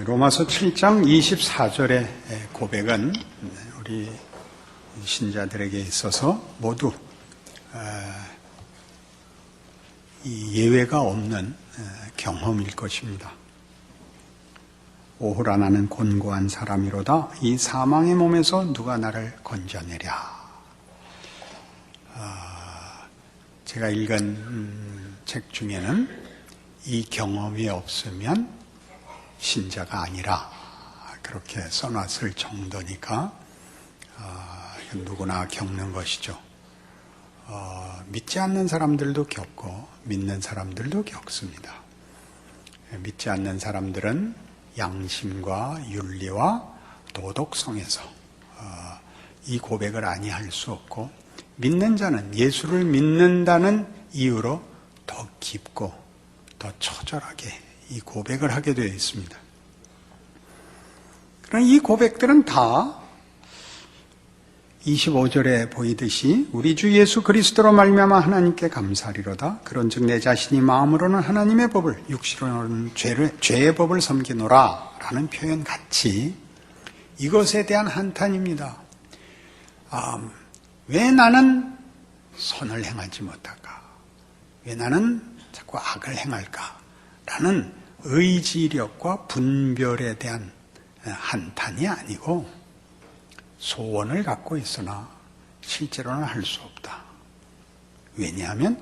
로마서 7장 24절의 고백은 우리 신자들에게 있어서 모두 이 예외가 없는 경험일 것입니다. 오호라 나는 곤고한 사람이로다. 이 사망의 몸에서 누가 나를 건져내랴. 제가 읽은 책 중에는 이 경험이 없으면 신자가 아니라 그렇게 써놨을 정도니까 누구나 겪는 것이죠. 믿지 않는 사람들도 겪고 믿는 사람들도 겪습니다. 믿지 않는 사람들은 양심과 윤리와 도덕성에서 이 고백을 아니할 수 없고, 믿는 자는 예수를 믿는다는 이유로 더 깊고 더 처절하게 이 고백을 하게 되어 있습니다. 그러나 이 고백들은 다 25절에 보이듯이 우리 주 예수 그리스도로 말미암아 하나님께 감사하리로다. 그런즉 내 자신이 마음으로는 하나님의 법을, 육신으로는 죄의 법을 섬기노라 라는 표현 같이 이것에 대한 한탄입니다. 왜 나는 선을 행하지 못할까? 왜 나는 자꾸 악을 행할까? 라는 의지력과 분별에 대한 한탄이 아니고 소원을 갖고 있으나 실제로는 할 수 없다. 왜냐하면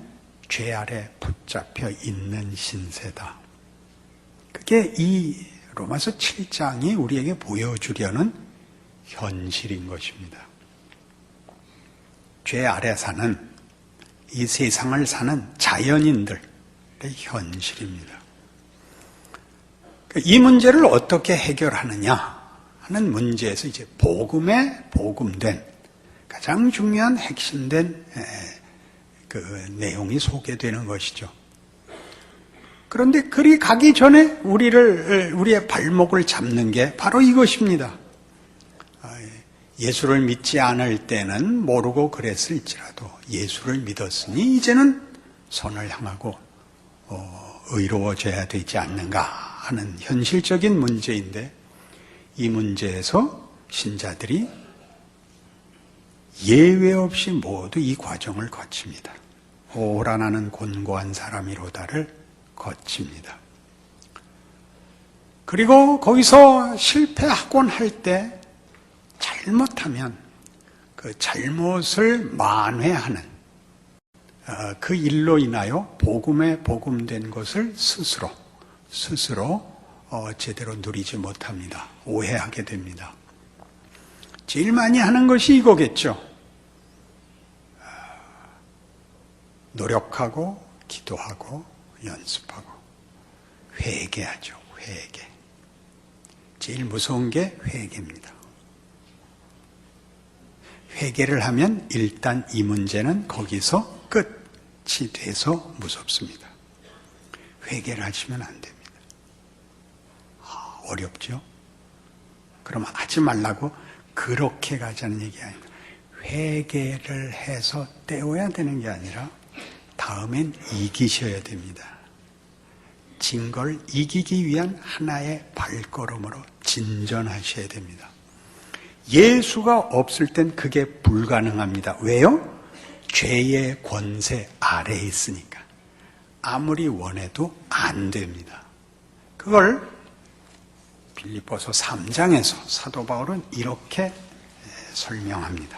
죄 아래 붙잡혀 있는 신세다. 그게 이 로마서 7장이 우리에게 보여주려는 현실인 것입니다. 죄 아래 사는, 이 세상을 사는 자연인들의 현실입니다. 이 문제를 어떻게 해결하느냐 하는 문제에서 이제 복음에 복음된 가장 중요한 핵심된 그 내용이 소개되는 것이죠. 그런데 그리 가기 전에 우리의 발목을 잡는 게 바로 이것입니다. 예수를 믿지 않을 때는 모르고 그랬을지라도 예수를 믿었으니 이제는 선을 향하고 의로워져야 되지 않는가 하는 현실적인 문제인데, 이 문제에서 신자들이 예외 없이 모두 이 과정을 거칩니다. 오라 나는 곤고한 사람이로다를 거칩니다. 그리고 거기서 실패하곤 할 때 잘못하면 그 잘못을 만회하는 그 일로 인하여 복음에 복음된 것을 스스로 제대로 누리지 못합니다. 오해하게 됩니다. 제일 많이 하는 것이 이거겠죠. 노력하고 기도하고 연습하고 회개하죠. 회개. 제일 무서운 게 회개입니다. 회개를 하면 일단 이 문제는 거기서 끝이 돼서 무섭습니다. 회개를 하시면 안 됩니다. 어렵죠? 그럼 하지 말라고 그렇게 가자는 얘기 아닙니다. 회개를 해서 때워야 되는 게 아니라 다음엔 이기셔야 됩니다. 진 걸 이기기 위한 하나의 발걸음으로 진전하셔야 됩니다. 예수가 없을 땐 그게 불가능합니다. 왜요? 죄의 권세 아래에 있으니까. 아무리 원해도 안 됩니다. 그걸 빌립보서 3장에서 사도 바울은 이렇게 설명합니다.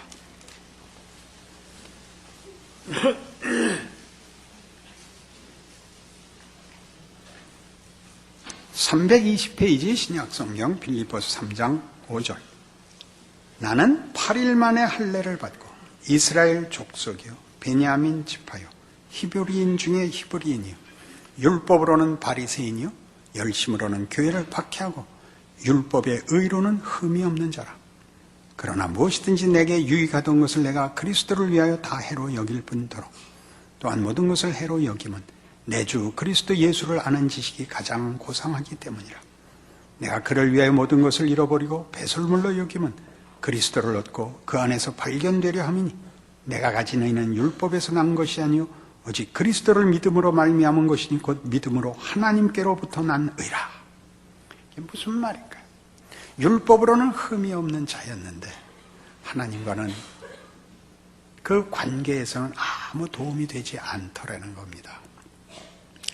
320페이지 신약성경 빌립보서 3장 5절. 나는 8일 만에 할례를 받고 이스라엘 족속이요 베냐민 지파요 히브리인 중에 히브리인이요 율법으로는 바리새인이요 열심으로는 교회를 박해하고 율법의 의로는 흠이 없는 자라. 그러나 무엇이든지 내게 유익하던 것을 내가 그리스도를 위하여 다 해로 여길 뿐더러 또한 모든 것을 해로 여김은 내 주 그리스도 예수를 아는 지식이 가장 고상하기 때문이라. 내가 그를 위하여 모든 것을 잃어버리고 배설물로 여김은 그리스도를 얻고 그 안에서 발견되려 함이니 내가 가진 의는 율법에서 난 것이 아니요 오직 그리스도를 믿음으로 말미암은 것이니 곧 믿음으로 하나님께로부터 난 의라. 이게 무슨 말일까요? 율법으로는 흠이 없는 자였는데 하나님과는 그 관계에서는 아무 도움이 되지 않더라는 겁니다.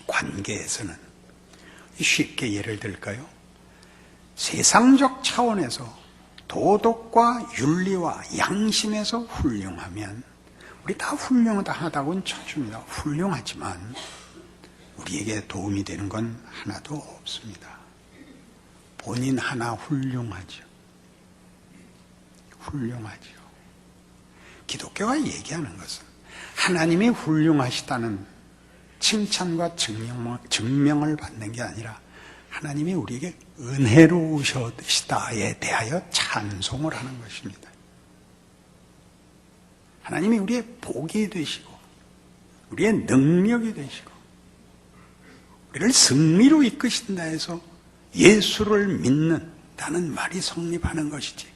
관계에서는 쉽게 예를 들까요? 세상적 차원에서 도덕과 윤리와 양심에서 훌륭하면 우리 다 훌륭하다고는 쳐줍니다. 훌륭하지만 우리에게 도움이 되는 건 하나도 없습니다. 본인 하나 훌륭하죠. 훌륭하죠. 기독교가 얘기하는 것은 하나님이 훌륭하시다는 칭찬과 증명을 받는 게 아니라 하나님이 우리에게 은혜로우시다에 대하여 찬송을 하는 것입니다. 하나님이 우리의 복이 되시고 우리의 능력이 되시고 우리를 승리로 이끄신다 해서 예수를 믿는다는 말이 성립하는 것이지,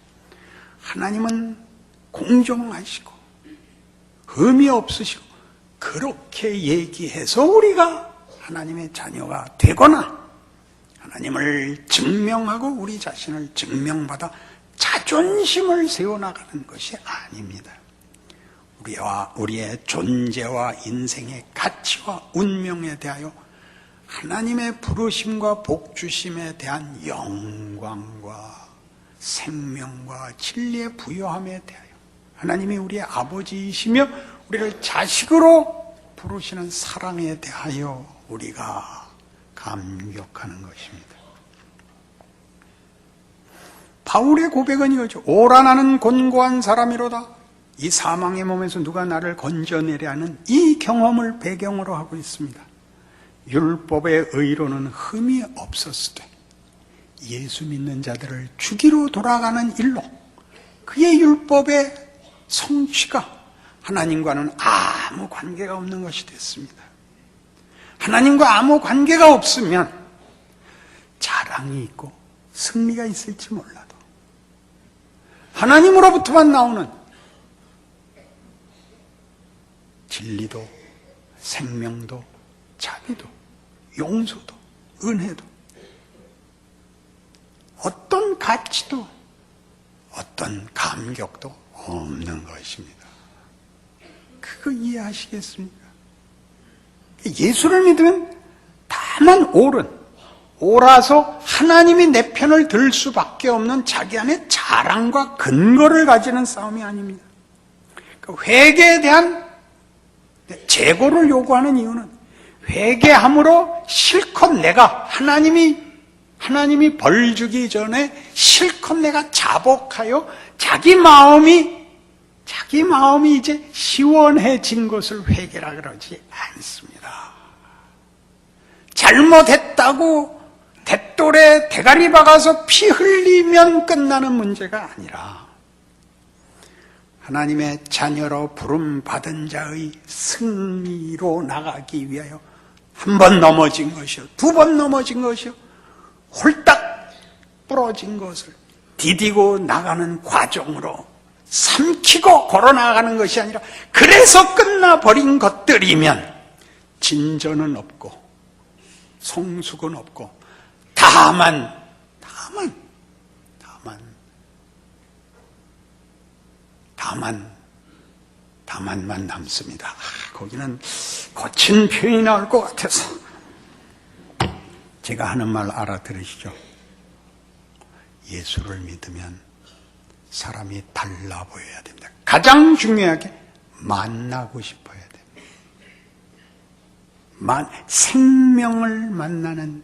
하나님은 공정하시고 흠이 없으시고 그렇게 얘기해서 우리가 하나님의 자녀가 되거나 하나님을 증명하고 우리 자신을 증명받아 자존심을 세워나가는 것이 아닙니다. 우리의 존재와 인생의 가치와 운명에 대하여 하나님의 부르심과 복주심에 대한 영광과 생명과 진리의 부여함에 대하여 하나님이 우리의 아버지이시며 우리를 자식으로 부르시는 사랑에 대하여 우리가 감격하는 것입니다. 바울의 고백은 이거죠. 오라 나는 곤고한 사람이로다. 이 사망의 몸에서 누가 나를 건져내려 하는 이 경험을 배경으로 하고 있습니다. 율법의 의로는 흠이 없었으되 예수 믿는 자들을 죽이러 돌아가는 일로 그의 율법의 성취가 하나님과는 아무 관계가 없는 것이 됐습니다. 하나님과 아무 관계가 없으면 자랑이 있고 승리가 있을지 몰라도 하나님으로부터만 나오는 진리도 생명도 자비도 용서도 은혜도 어떤 가치도 어떤 감격도 없는 것입니다. 그거 이해하시겠습니까? 예수를 믿으면 다만 옳아서 하나님이 내 편을 들 수밖에 없는 자기 안에 자랑과 근거를 가지는 싸움이 아닙니다. 회개에 대한 재고를 요구하는 이유는 회개함으로 실컷 내가 하나님이 벌 주기 전에 실컷 내가 자복하여 자기 마음이 이제 시원해진 것을 회개라 그러지 않습니다. 잘못했다고 대돌에 대가리 박아서 피 흘리면 끝나는 문제가 아니라 하나님의 자녀로 부름받은 자의 승리로 나가기 위하여 한 번 넘어진 것이요, 두 번 넘어진 것이요, 홀딱 부러진 것을 디디고 나가는 과정으로 삼키고 걸어나가는 것이 아니라 그래서 끝나버린 것들이면 진전은 없고 성숙은 없고 다만만 남습니다. 거기는 거친 표현이 나올 것 같아서 제가 하는 말 알아들으시죠? 예수를 믿으면 사람이 달라 보여야 됩니다. 가장 중요하게 만나고 싶어야 됩니다. 생명을 만나는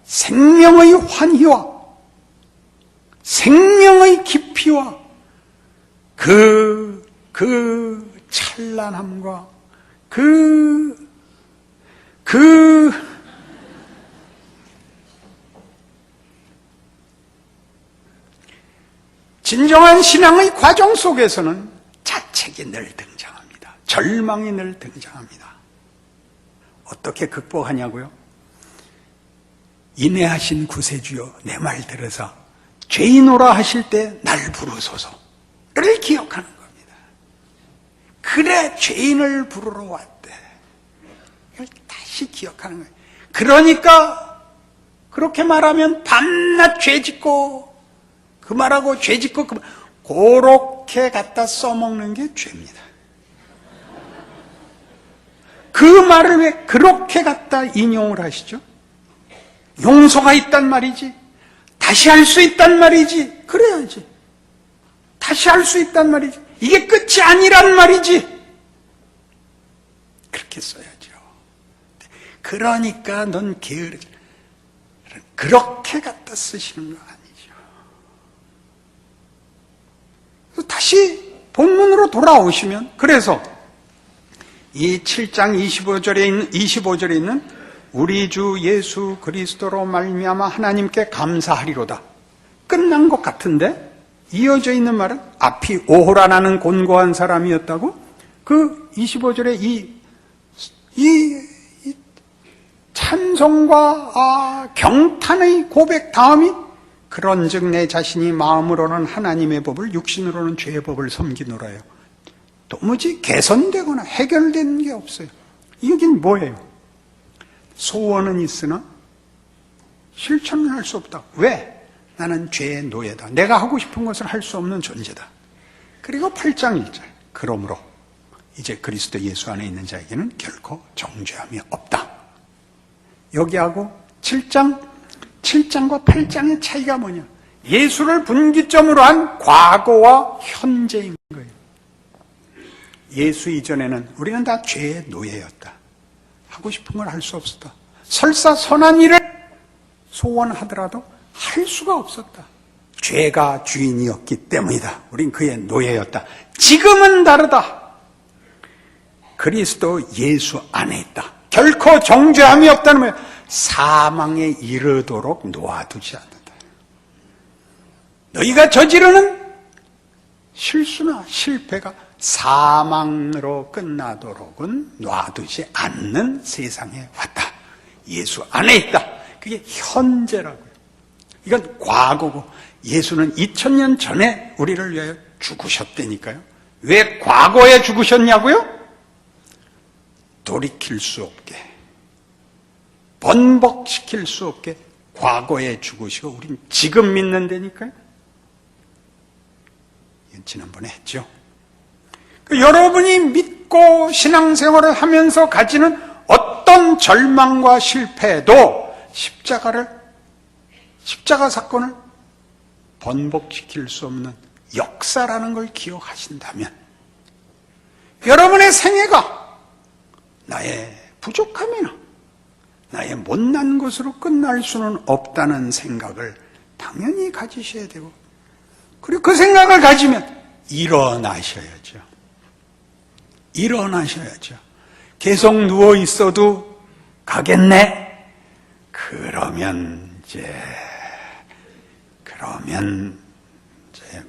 생명의 환희와 생명의 깊이와 그 찬란함과 진정한 신앙의 과정 속에서는 자책이 늘 등장합니다. 절망이 늘 등장합니다. 어떻게 극복하냐고요? 인애하신 구세주여 내 말 들으사 죄인오라 하실 때 날 부르소서를 기억하는 겁니다. 그래 죄인을 부르러 왔대. 이걸 다시 기억하는 거예요. 그러니까 그렇게 말하면 밤낮 죄 짓고 그 말하고 죄 짓고 그렇게 갖다 써먹는 게 죄입니다. 그 말을 왜 그렇게 갖다 인용을 하시죠? 용서가 있단 말이지, 다시 할 수 있단 말이지, 그래야지. 다시 할 수 있단 말이지, 이게 끝이 아니란 말이지, 그렇게 써야죠. 그러니까 넌 게으르지, 그렇게 갖다 쓰시는 거 아니죠. 다시 본문으로 돌아오시면, 그래서 이 7장 25절에 있는 우리 주 예수 그리스도로 말미암아 하나님께 감사하리로다, 끝난 것 같은데 이어져 있는 말은 앞이 오호라나는 곤고한 사람이었다고, 그 25절에 이 찬송과 경탄의 고백 다음이 그런즉 내 자신이 마음으로는 하나님의 법을 육신으로는 죄의 법을 섬기노라요. 도무지 개선되거나 해결된 게 없어요. 이긴 뭐예요? 소원은 있으나 실천을 할 수 없다. 왜? 나는 죄의 노예다. 내가 하고 싶은 것을 할 수 없는 존재다. 그리고 8장 1절, 그러므로 이제 그리스도 예수 안에 있는 자에게는 결코 정죄함이 없다. 여기하고 7장과 8장의 차이가 뭐냐? 예수를 분기점으로 한 과거와 현재인 거예요. 예수 이전에는 우리는 다 죄의 노예였다. 하고 싶은 걸 할 수 없었다. 설사 선한 일을 소원하더라도 할 수가 없었다. 죄가 주인이었기 때문이다. 우린 그의 노예였다. 지금은 다르다. 그리스도 예수 안에 있다. 결코 정죄함이 없다는 거예요. 사망에 이르도록 놓아두지 않는다. 너희가 저지르는 실수나 실패가 사망으로 끝나도록은 놔두지 않는 세상에 왔다. 예수 안에 있다. 그게 현재라고요. 이건 과거고, 예수는 2000년 전에 우리를 위하여 죽으셨다니까요. 왜 과거에 죽으셨냐고요? 돌이킬 수 없게, 번복시킬 수 없게 과거에 죽으시고 우린 지금 믿는다니까요. 이건 지난번에 했죠. 여러분이 믿고 신앙생활을 하면서 가지는 어떤 절망과 실패도 십자가 사건을 번복시킬 수 없는 역사라는 걸 기억하신다면, 여러분의 생애가 나의 부족함이나 나의 못난 것으로 끝날 수는 없다는 생각을 당연히 가지셔야 되고, 그리고 그 생각을 가지면 일어나셔야죠. 계속 누워 있어도 가겠네? 그러면 이제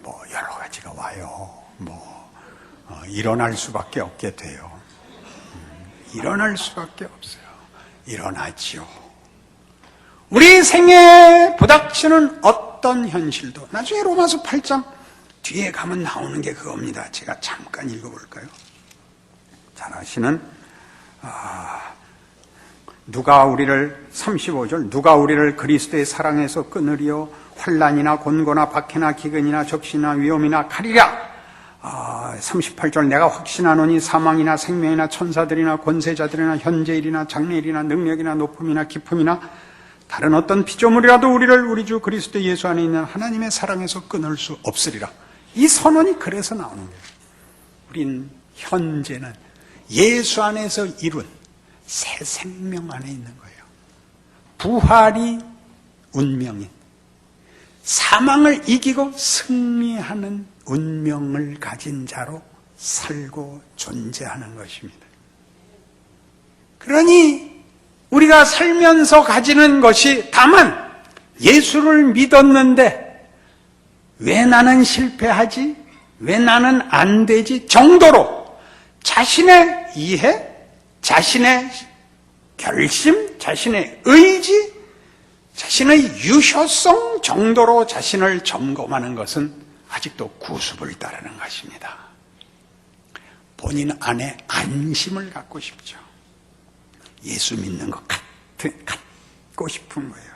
뭐 여러 가지가 와요. 일어날 수밖에 없게 돼요. 일어날 수밖에 없어요. 일어나지요. 우리 생애에 부닥치는 어떤 현실도, 나중에 로마서 8장 뒤에 가면 나오는 게 그겁니다. 제가 잠깐 읽어볼까요? 잘 아시는 누가 우리를, 35절, 누가 우리를 그리스도의 사랑에서 끊으리요? 환난이나 곤고나 박해나 기근이나 적신이나 위험이나 칼이랴. 38절, 내가 확신하노니 사망이나 생명이나 천사들이나 권세자들이나 현재일이나 장래일이나 능력이나 높음이나 깊음이나 다른 어떤 피조물이라도 우리를 우리 주 그리스도 예수 안에 있는 하나님의 사랑에서 끊을 수 없으리라. 이 선언이 그래서 나오는 거예요. 우린 현재는 예수 안에서 이룬 새 생명 안에 있는 거예요. 부활이 운명인, 사망을 이기고 승리하는 운명을 가진 자로 살고 존재하는 것입니다. 그러니 우리가 살면서 가지는 것이, 다만 예수를 믿었는데 왜 나는 실패하지? 왜 나는 안 되지? 정도로 자신의 이해, 자신의 결심, 자신의 의지, 자신의 유효성 정도로 자신을 점검하는 것은 아직도 구습을 따르는 것입니다. 본인 안에 안심을 갖고 싶죠. 예수 믿는 것 갖고 싶은 거예요.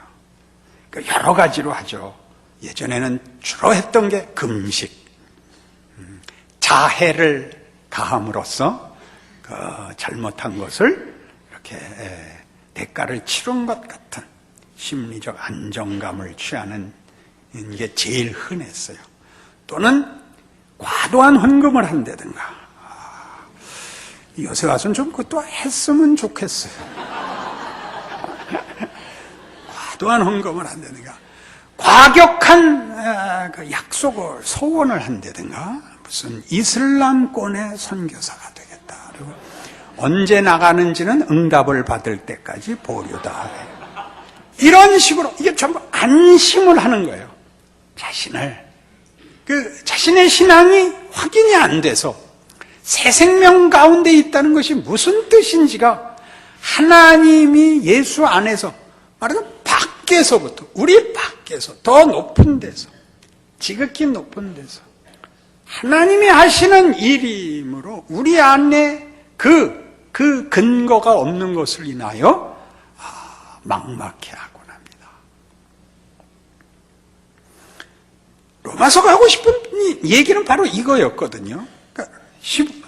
여러 가지로 하죠. 예전에는 주로 했던 게 금식, 자해를 가함으로써 그 잘못한 것을 이렇게 대가를 치른 것 같은 심리적 안정감을 취하는 게 제일 흔했어요. 또는 과도한 헌금을 한다든가. 요새 와서는 좀 그것도 했으면 좋겠어요. 과도한 헌금을 한다든가, 과격한 약속을, 소원을 한다든가, 무슨 이슬람권의 선교사가 되겠다. 그리고 언제 나가는지는 응답을 받을 때까지 보류다. 이런 식으로 이게 전부 안심을 하는 거예요. 자신의 신앙이 확인이 안 돼서 새 생명 가운데 있다는 것이 무슨 뜻인지가 하나님이 예수 안에서 말하자면 밖에서부터, 우리 밖에서, 더 높은 데서, 지극히 높은 데서 하나님이 하시는 일이므로 우리 안에 그 근거가 없는 것을 인하여 막막해하곤 합니다. 로마서가 하고 싶은 얘기는 바로 이거였거든요. 그러니까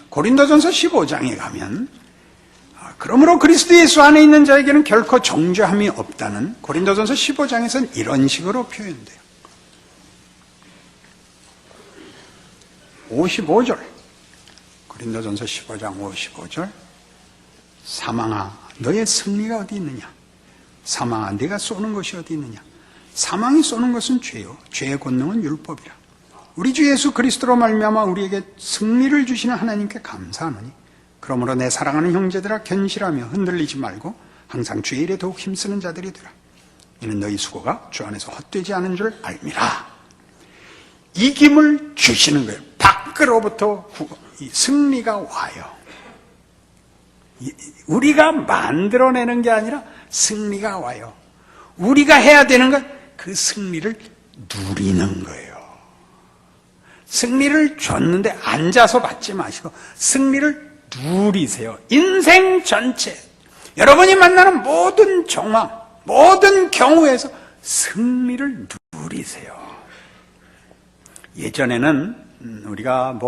고린도전서 15장에 가면 그러므로 그리스도 예수 안에 있는 자에게는 결코 정죄함이 없다는 고린도전서 15장에서는 이런 식으로 표현돼요. 55절, 고린도전서 15장 55절, 사망아 너의 승리가 어디 있느냐? 사망아 네가 쏘는 것이 어디 있느냐? 사망이 쏘는 것은 죄요, 죄의 권능은 율법이라. 우리 주 예수 그리스도로 말미암아 우리에게 승리를 주시는 하나님께 감사하노니 그러므로 내 사랑하는 형제들아 견실하며 흔들리지 말고 항상 주의 일에 더욱 힘쓰는 자들이 되라. 이는 너희 수고가 주 안에서 헛되지 않은 줄 알미라. 이김을 주시는 거예요. 밖으로부터 승리가 와요. 우리가 만들어내는 게 아니라 승리가 와요. 우리가 해야 되는 건 그 승리를 누리는 거예요. 승리를 줬는데 앉아서 받지 마시고 승리를 누리세요. 인생 전체, 여러분이 만나는 모든 정황, 모든 경우에서 승리를 누리세요. 예전에는 우리가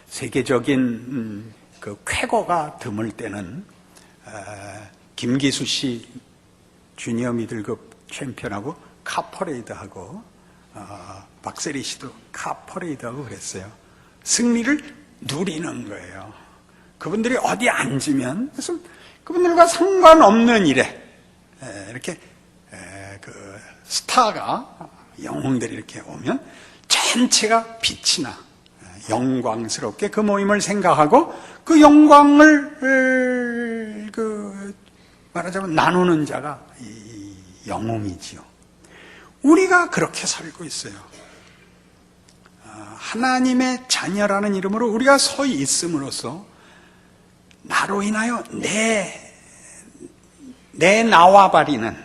세계적인 그 쾌거가 드물 때는 김기수 씨 주니어 미들급 챔피언하고 카퍼레이드하고 박세리 씨도 카퍼레이드하고 그랬어요. 승리를 누리는 거예요. 그분들이 어디 앉으면 그래서 그분들과 상관없는 일에 이렇게 그 스타가, 영웅들이 이렇게 오면 전체가 빛이 나 영광스럽게 그 모임을 생각하고 그 영광을 말하자면 나누는 자가 이 영웅이지요. 우리가 그렇게 살고 있어요. 하나님의 자녀라는 이름으로 우리가 서 있음으로써 나로 인하여 내 나와바리는,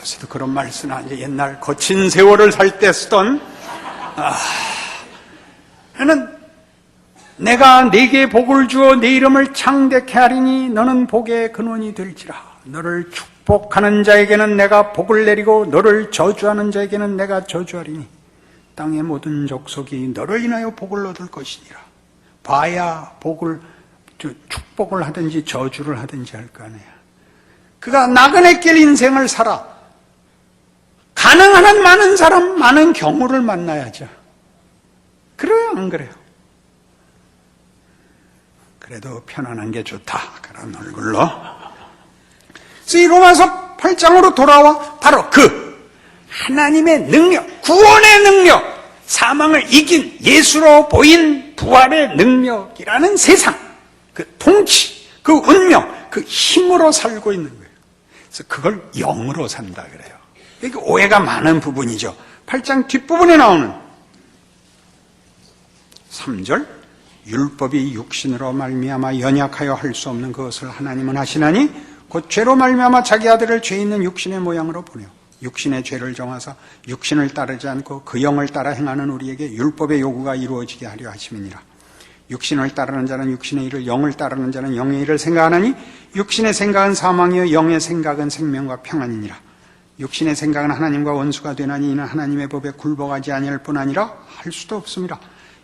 요새도 그런 말 쓰나, 이제 옛날 거친 세월을 살 때 쓰던, 너는 내가 네게 복을 주어 네 이름을 창대케 하리니 너는 복의 근원이 될지라. 너를 축복하는 자에게는 내가 복을 내리고 너를 저주하는 자에게는 내가 저주하리니 땅의 모든 족속이 너를 인하여 복을 얻을 것이니라. 봐야 축복을 하든지 저주를 하든지 할 거 아니야. 그가 나그네 길 인생을 살아. 가능한 한 많은 사람, 많은 경우를 만나야죠. 그래요, 안 그래요? 그래도 편안한 게 좋다, 그런 얼굴로. 그래서 이 로마서 8장으로 돌아와 바로 하나님의 능력, 구원의 능력, 사망을 이긴 예수로 보인 부활의 능력이라는 세상, 그 통치, 그 운명, 그 힘으로 살고 있는 거예요. 그래서 그걸 영으로 산다 그래요. 이게 오해가 많은 부분이죠. 8장 뒷부분에 나오는 3절, 율법이 육신으로 말미암아 연약하여 할 수 없는 그것을 하나님은 하시나니 곧 죄로 말미암아 자기 아들을 죄 있는 육신의 모양으로 보내어 육신의 죄를 정하사 육신을 따르지 않고 그 영을 따라 행하는 우리에게 율법의 요구가 이루어지게 하려 하심이니라. 육신을 따르는 자는 육신의 일을, 영을 따르는 자는 영의 일을 생각하나니 육신의 생각은 사망이요 영의 생각은 생명과 평안이니라. 육신의 생각은 하나님과 원수가 되나니 이는 하나님의 법에 굴복하지 아니할 뿐 아니라 할 수도 없습니다.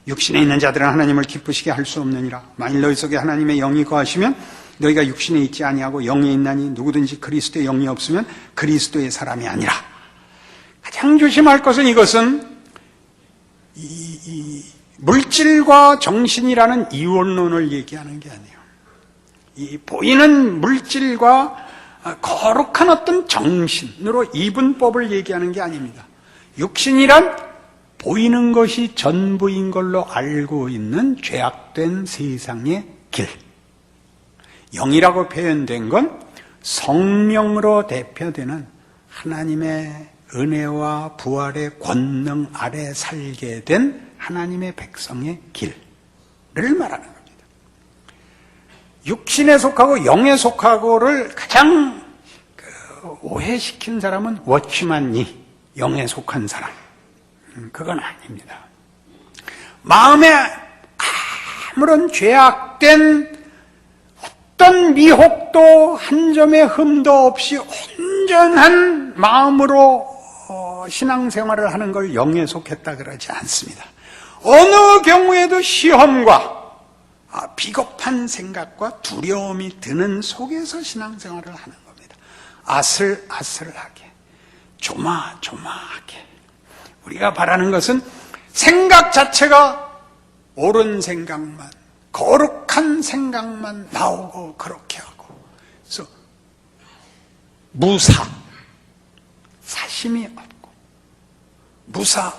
육신에 있는 자들은 하나님을 기쁘시게 할 수 없느니라. 만일 너희 속에 하나님의 영이 거하시면 너희가 육신에 있지 아니하고 영에 있나니 누구든지 그리스도의 영이 없으면 그리스도의 사람이 아니라. 가장 조심할 것은 이것은 이 물질과 정신이라는 이원론을 얘기하는 게 아니에요. 이 보이는 물질과 거룩한 어떤 정신으로 이분법을 얘기하는 게 아닙니다. 육신이란 보이는 것이 전부인 걸로 알고 있는 죄악된 세상의 길. 영이라고 표현된 건 성령으로 대표되는 하나님의 은혜와 부활의 권능 아래 살게 된 하나님의 백성의 길을 말하는 겁니다. 육신에 속하고 영에 속하고를 가장 오해시킨 사람은 워치만니, 영에 속한 사람. 그건 아닙니다. 마음에 아무런 죄악된 어떤 미혹도 한 점의 흠도 없이 온전한 마음으로 신앙생활을 하는 걸 영에 속했다 그러지 않습니다. 어느 경우에도 시험과 비겁한 생각과 두려움이 드는 속에서 신앙생활을 하는 겁니다. 아슬아슬하게, 조마조마하게. 우리가 바라는 것은 생각 자체가 옳은 생각만, 거룩한 생각만 나오고 그렇게 하고, 그래서 무사, 사심이 없고, 무사,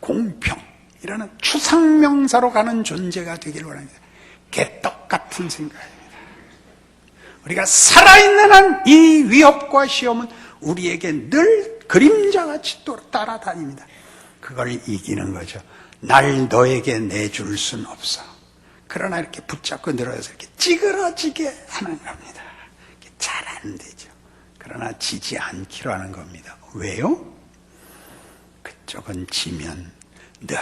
공평, 이라는 추상명사로 가는 존재가 되기를 원합니다. 개떡 같은 생각입니다. 우리가 살아있는 한 이 위협과 시험은 우리에게 늘 그림자같이 따라다닙니다. 그걸 이기는 거죠. 날 너에게 내줄 순 없어. 그러나 이렇게 붙잡고 늘어서 이렇게 찌그러지게 하는 겁니다. 잘 안 되죠. 그러나 지지 않기로 하는 겁니다. 왜요? 그쪽은 지면 늘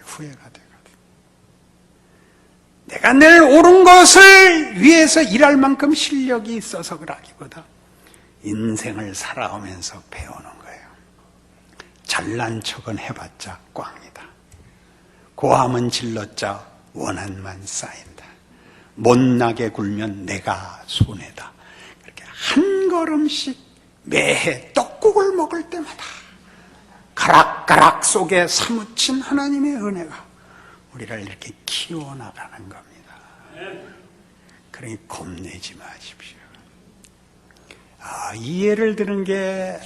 후회가 되거든. 내가 늘 옳은 것을 위해서 일할 만큼 실력이 있어서 그러기보다 인생을 살아오면서 배우는 거예요. 잘난 척은 해봤자 꽝이다. 고함은 질렀자 원한만 쌓인다. 못나게 굴면 내가 손해다. 그렇게 한 걸음씩 매해 떡국을 먹을 때마다 가락가락 속에 사무친 하나님의 은혜가 우리를 이렇게 키워나가는 겁니다. 그러니 겁내지 마십시오. 이 예를 드는 게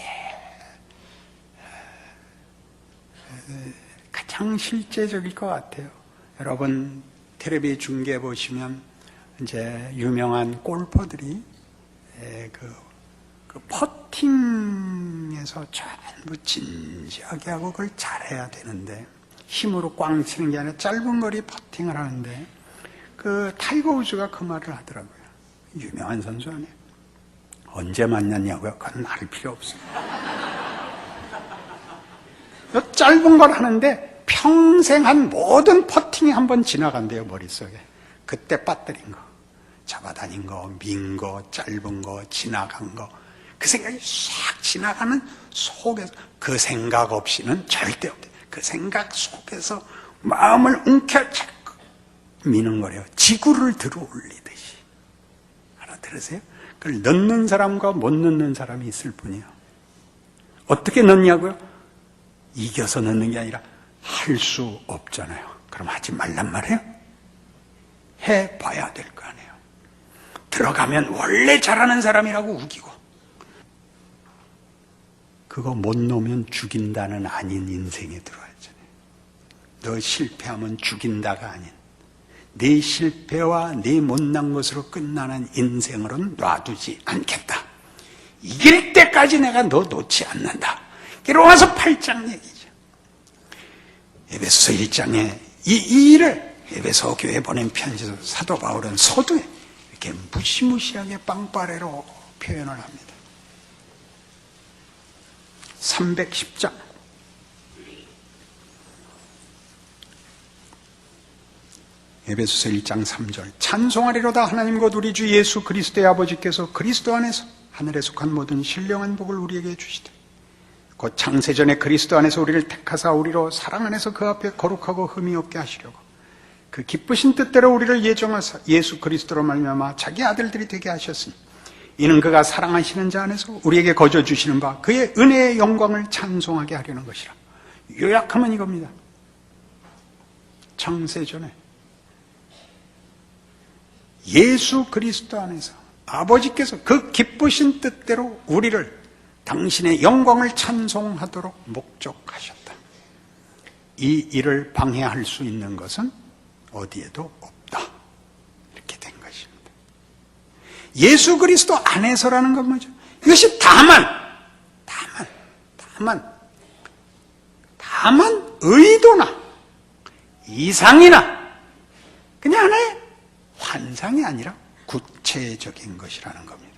가장 실제적일 것 같아요. 여러분 텔레비 중계 보시면 이제 유명한 골퍼들이 그 퍼팅에서 전부 진지하게 하고 그걸 잘해야 되는데 힘으로 꽝 치는 게 아니라 짧은 거리 퍼팅을 하는데 그 타이거 우즈가 그 말을 하더라고요. 유명한 선수 아니에요. 언제 만났냐고요? 그건 말할 필요 없어요. 짧은 걸 하는데 평생 한 모든 퍼팅이 한번 지나간대요, 머릿속에. 그때 빠뜨린 거, 잡아다닌 거, 민 거, 짧은 거, 지나간 거. 그 생각이 싹 지나가는 속에서 그 생각 없이는 절대 없대. 그 생각 속에서 마음을 움켜잡고 미는 거래요. 지구를 들어 올리듯이. 알아들으세요? 그걸 넣는 사람과 못 넣는 사람이 있을 뿐이에요. 어떻게 넣냐고요? 이겨서 넣는 게 아니라 할 수 없잖아요. 그럼 하지 말란 말이에요? 해봐야 될 거 아니에요. 들어가면 원래 잘하는 사람이라고 우기고 그거 못 놓으면 죽인다는 아닌 인생에 들어왔잖아요. 너 실패하면 죽인다가 아닌 네 실패와 네 못난 것으로 끝나는 인생으로는 놔두지 않겠다. 이길 때까지 내가 너 놓지 않는다. 로마서 8장 얘기죠. 에베소서 1장에 이 일을 에베소 교회에 보낸 편지에서 사도 바울은 서두에 이렇게 무시무시하게 빵빠레로 표현을 합니다. 310장 에베소서 1장 3절 찬송하리로다 하나님 곧 우리 주 예수 그리스도의 아버지께서 그리스도 안에서 하늘에 속한 모든 신령한 복을 우리에게 주시되 곧 창세전에 그리스도 안에서 우리를 택하사 우리로 사랑 안에서 그 앞에 거룩하고 흠이 없게 하시려고 그 기쁘신 뜻대로 우리를 예정하사 예수 그리스도로 말미암아 자기 아들들이 되게 하셨으니 이는 그가 사랑하시는 자 안에서 우리에게 거저 주시는 바 그의 은혜의 영광을 찬송하게 하려는 것이라. 요약하면 이겁니다. 창세전에 예수 그리스도 안에서 아버지께서 그 기쁘신 뜻대로 우리를 당신의 영광을 찬송하도록 목적하셨다. 이 일을 방해할 수 있는 것은 어디에도 없다. 이렇게 된 것입니다. 예수 그리스도 안에서라는 건 뭐죠? 이것이 다만 의도나 이상이나 그냥 하나의 환상이 아니라 구체적인 것이라는 겁니다.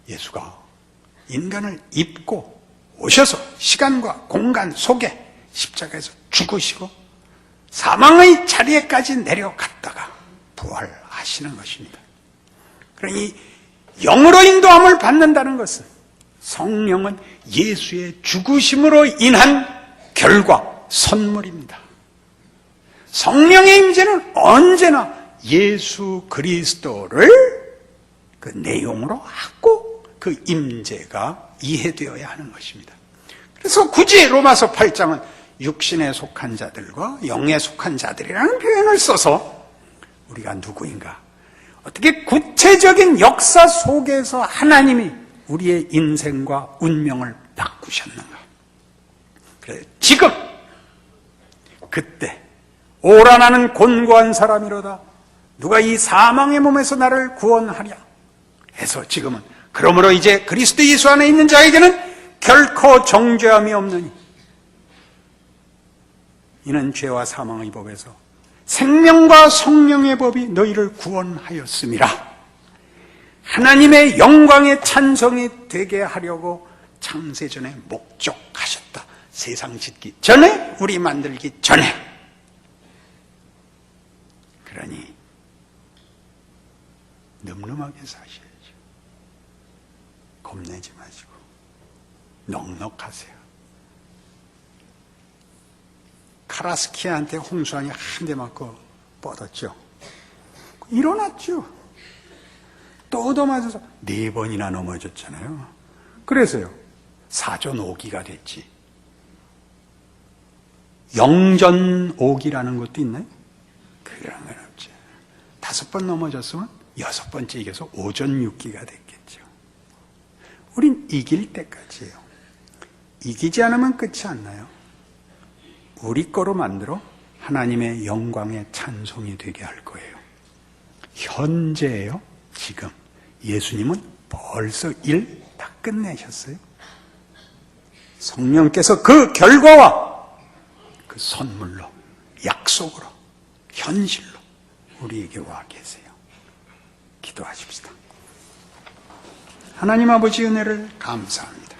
예수가 인간을 입고 오셔서 시간과 공간 속에 십자가에서 죽으시고 사망의 자리에까지 내려갔다가 부활하시는 것입니다. 그러니 영으로 인도함을 받는다는 것은 성령은 예수의 죽으심으로 인한 결과, 선물입니다. 성령의 임재는 언제나 예수 그리스도를 그 내용으로 하고 그 임재가 이해되어야 하는 것입니다. 그래서 굳이 로마서 8장은 육신에 속한 자들과 영에 속한 자들이라는 표현을 써서 우리가 누구인가, 어떻게 구체적인 역사 속에서 하나님이 우리의 인생과 운명을 바꾸셨는가. 그래서 지금 그때 오라 나는 곤고한 사람이로다 누가 이 사망의 몸에서 나를 구원하랴 해서 지금은 그러므로 이제 그리스도 예수 안에 있는 자에게는 결코 정죄함이 없느니 이는 죄와 사망의 법에서 생명과 성령의 법이 너희를 구원하였음이라. 하나님의 영광의 찬송이 되게 하려고 창세전에 목적하셨다. 세상 짓기 전에, 우리 만들기 전에. 그러니 늠름하게 사셔야죠. 겁내지 마시고 넉넉하세요. 카라스키아한테 홍수왕이 한 대 맞고 뻗었죠. 일어났죠. 또 얻어맞아서 4번이나 넘어졌잖아요. 그래서요, 사전오기가 됐지. 영전오기라는 것도 있나요? 그런 건 없죠. 5번 넘어졌으면 6번째 이겨서 오전육기가 됐겠죠. 우린 이길 때까지예요. 이기지 않으면 끝이 안 나요. 우리 거로 만들어 하나님의 영광의 찬송이 되게 할 거예요. 현재예요. 지금 예수님은 벌써 일 다 끝내셨어요. 성령께서 그 결과와 그 선물로, 약속으로, 현실로 우리에게 와 계세요. 기도하십시다. 하나님 아버지 은혜를 감사합니다.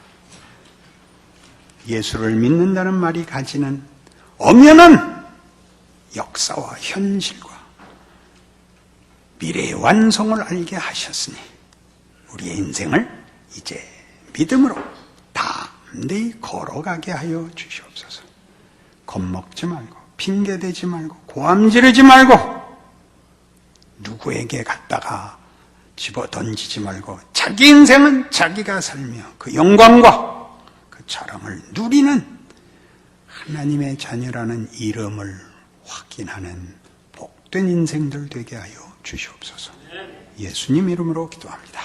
예수를 믿는다는 말이 가지는 엄연한 역사와 현실과 미래의 완성을 알게 하셨으니 우리의 인생을 이제 믿음으로 담대히 걸어가게 하여 주시옵소서. 겁먹지 말고 핑계대지 말고 고함 지르지 말고 누구에게 갖다가 집어 던지지 말고 자기 인생은 자기가 살며 그 영광과 그 자랑을 누리는 하나님의 자녀라는 이름을 확인하는 복된 인생들 되게 하여 주시옵소서. 예수님 이름으로 기도합니다.